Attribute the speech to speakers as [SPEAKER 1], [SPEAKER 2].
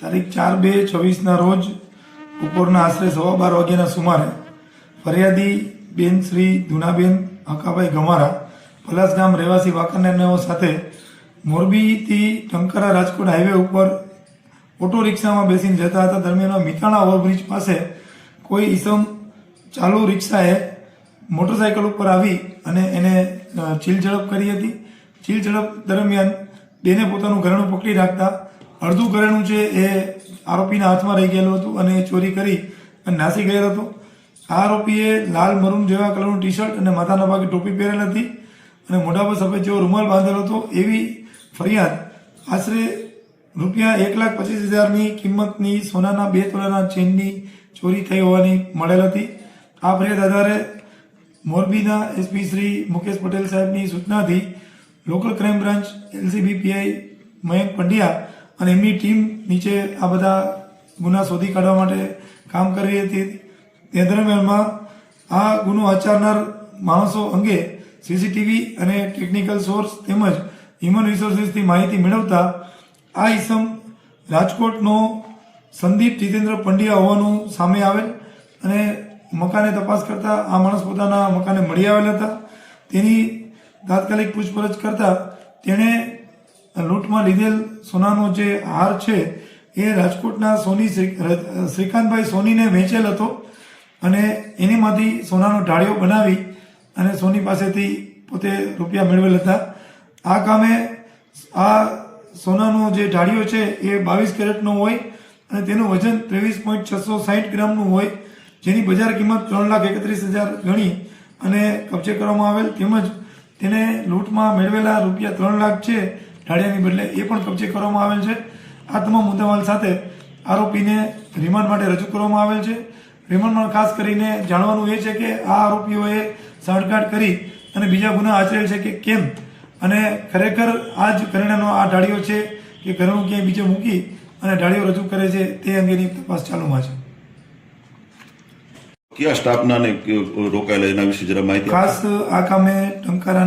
[SPEAKER 1] તારીખ 4/2/26ના રોજ બપોરના આશરે 12:15 વાગ્યાના સુમારે ફરિયાદી બેન શ્રી ધુનાબેન હકાભાઈ ગમારા પલાસ ગામ રહેવાસી વાંકાનેરનાઓ સાથે મોરબીથી ટંકારા રાજકોટ હાઈવે ઉપર ઓટો રિક્ષામાં બેસીને જતા હતા. દરમિયાન મિતાણા ઓવરબ્રિજ પાસે કોઈ ઈસમ ચાલુ રિક્ષાએ મોટરસાયકલ ઉપર આવી અને એને ચીલઝડપ કરી હતી. ચીલઝડપ દરમિયાન બેને પોતાનું ઘરેણું પકડી રાખતા અડધું ઘરેણું છે એ આરોપીના હાથમાં રહી ગયેલું હતું અને એ ચોરી કરી અને નાસી ગયેલો હતો. આ આરોપીએ લાલ મરૂન જેવા કલરનું ટી શર્ટ અને માથાના ભાગે ટોપી પહેરેલ હતી અને મોઢા પર સફેદ જેવો રૂમાલ બાંધેલો હતો. એવી ફરિયાદ આશરે ₹1,25,000ની કિંમતની સોનાના 2 તોલાના ચેનની ચોરી થઈ હોવાની મળેલ હતી. આ ફરિયાદ આધારે મોરબીના એસપી શ્રી મુકેશ પટેલ સાહેબની સૂચનાથી local crime branch LCB PI Mayank Pandya અને એમની ટીમ નીચે આ બધા ગુના શોધી કાઢવા માટે કામ કરી હતી. તે દરમિયાનમાં આ ગુનો આચરનાર માણસો અંગે સીસીટીવી અને ટેકનિકલ સોર્સ તેમજ હ્યુમન રિસોર્સિસથી માહિતી મેળવતા આ ઈસમ રાજકોટનો સંદીપ જીતેન્દ્ર પંડ્યા હોવાનું સામે આવેલ અને મકાને તપાસ કરતા આ માણસ પોતાના મકાને મળી આવેલ હતા. તેની તાત્કાલિક પૂછપરછ કરતા તેણે લૂંટમાં લીધેલ સોનાનો જે હાર છે એ રાજકોટના સોની શ્રીકાંતભાઈ સોનીને વેચેલ હતો અને એનીમાંથી સોનાનો ઢાળિયો બનાવી અને સોની પાસેથી પોતે રૂપિયા મેળવેલ હતા. આ કામે આ સોનાનો જે ઢાળિયો છે એ 22 કેરેટનો હોય અને તેનું વજન 23.660 ગ્રામનું હોય, જેની બજાર કિંમત 3,31,000 ગણી અને કબજે કરવામાં આવેલ. તેમજ તેને લૂંટમાં મેળવેલા રૂપિયા 3 લાખ છે ઢાળિયાની બદલે એ પણ કબજે કરવામાં આવેલ છે. આ તમામ મુદ્દામાલ સાથે આરોપીને રિમાન્ડ માટે રજૂ કરવામાં આવેલ છે. રિમાન્ડમાં ખાસ કરીને જાણવાનું એ છે કે આ આરોપીઓએ સાંઠગાંઠ કરી અને બીજા ગુના આચરેલ છે કે કેમ અને ખરેખર આ જ ઘરેણાનો આ ઢાળિયો છે કે ઘરેણું ક્યાંય બીજે મૂકી અને ઢાળિયો રજૂ કરે છે તે અંગેની તપાસ ચાલુમાં છે.
[SPEAKER 2] કયા સ્ટાફના ને રોકાયેલા એના વિશે જરા માહિતી
[SPEAKER 1] ખાસ આ કામે ટંકારા